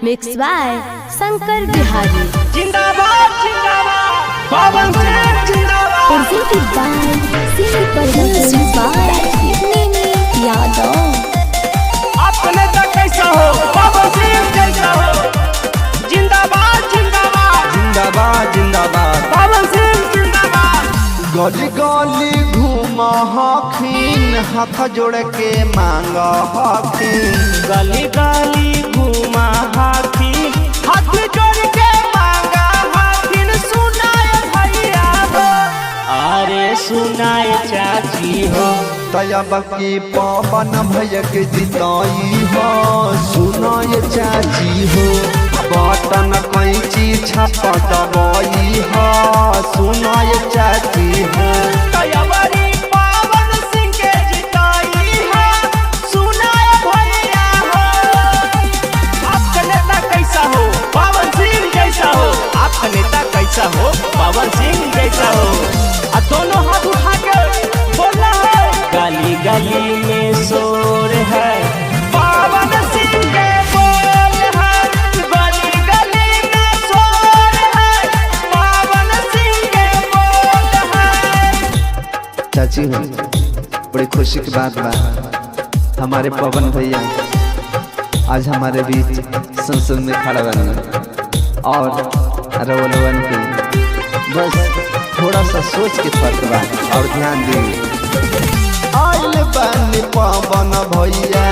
Mix by Shankar Bihari. जिंदाबाद जिंदाबाद पवन सिंह जिंदाबाद। Presented by Singh production by Yadav. अपने तक कैसा हो पवन सिंह जैसा हो। जिंदाबाद जिंदाबाद जिंदाबाद जिंदाबाद पवन सिंह जिंदाबाद। गली गली घूमा हखीन हाथ जोड़ के मांगा हखीन। गली गली घूमा हखीन हाथ जोड़ के मांगा हखीन। सुनाए भैया हो अरे सुनाए चाची हो। तयब की पवन भैया के जिताई हो। सुनाए चाची हो बटन कैंची छापा दबाई हो। सुनाए चाची हो तयबरी पवन सिंह के जिताई हो। सुनाए भैया हो आपका नेता कैसा हो पवन सिंह जैसा हो। आपका नेता कैसा हो पवन सिंह जैसा हो। दोनों हाथ उठा के बोलना है गली गली में शोर है पवन सिंह के बोल है। गली गली में शोर है पवन सिंह के बोल है। चाची हो बड़ी खुशी की बात बा हमारे पवन भैया आज हमारे बीच संसद में खड़ा बने और रवलवन के बस थोड़ा सा सोच के फर्क बा और ध्यान देंगे। आइल बनी पवन भैया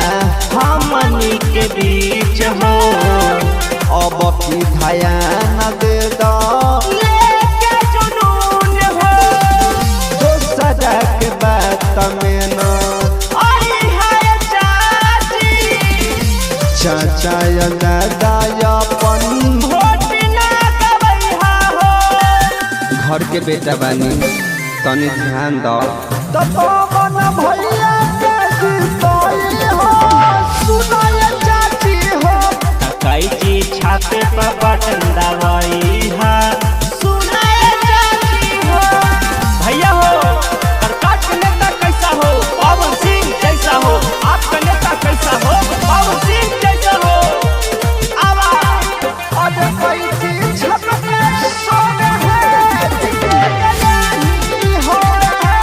हमनी के बीच हो अब की ध्यान दे दो। लेके जुनून हो दोसरा के बात में न आई है चाची। चाचा या दादा या अपन वोट ना गवैहा हो। घर के बेटा बानी तनी ध्यान दो। तो पवन भैया के जिताई हो। सुनाए चाची हो कैची छाते पर बटन दबाई है। सुनाए चाची हो भैया हो प्रकाश नेता कैसा हो पवन सिंह जैसा हो। आपका नेता कैसा हो पवन सिंह जैसा हो। आवाज अरे कोई चीज छपके सोने है नहीं हो है।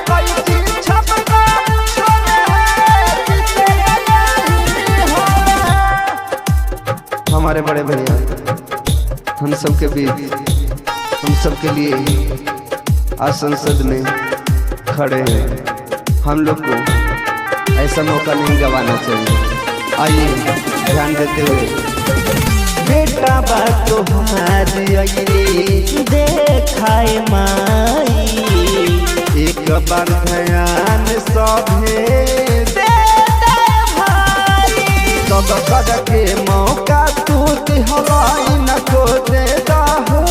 कोई चीज छपके सोने है नहीं हो है। हमारे बड़े भैया हम सबके बीच हम सबके लिए आज संसद में खड़े हैं। हम लोग को ऐसा मौका नहीं गंवाना चाहिए। आइए ध्यान देते हुए बेटा बात तुम्हारी अगली देखाए माई। एक बार ध्यान सभे सब कर के मौका तू हवाई न खो दे हो।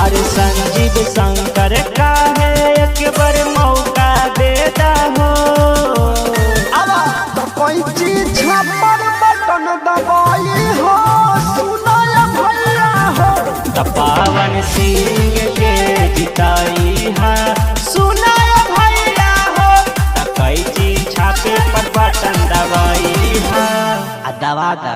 अरे संजीव शंकर का है एक बार मौका दे हो। तो कोई चीज छापर बटन दबाई हो। सुनाया भैया हो पवन सिंह के जिताई है। सुनाया भैया हो कैची छापे पर बटन दबाई है। दबा दा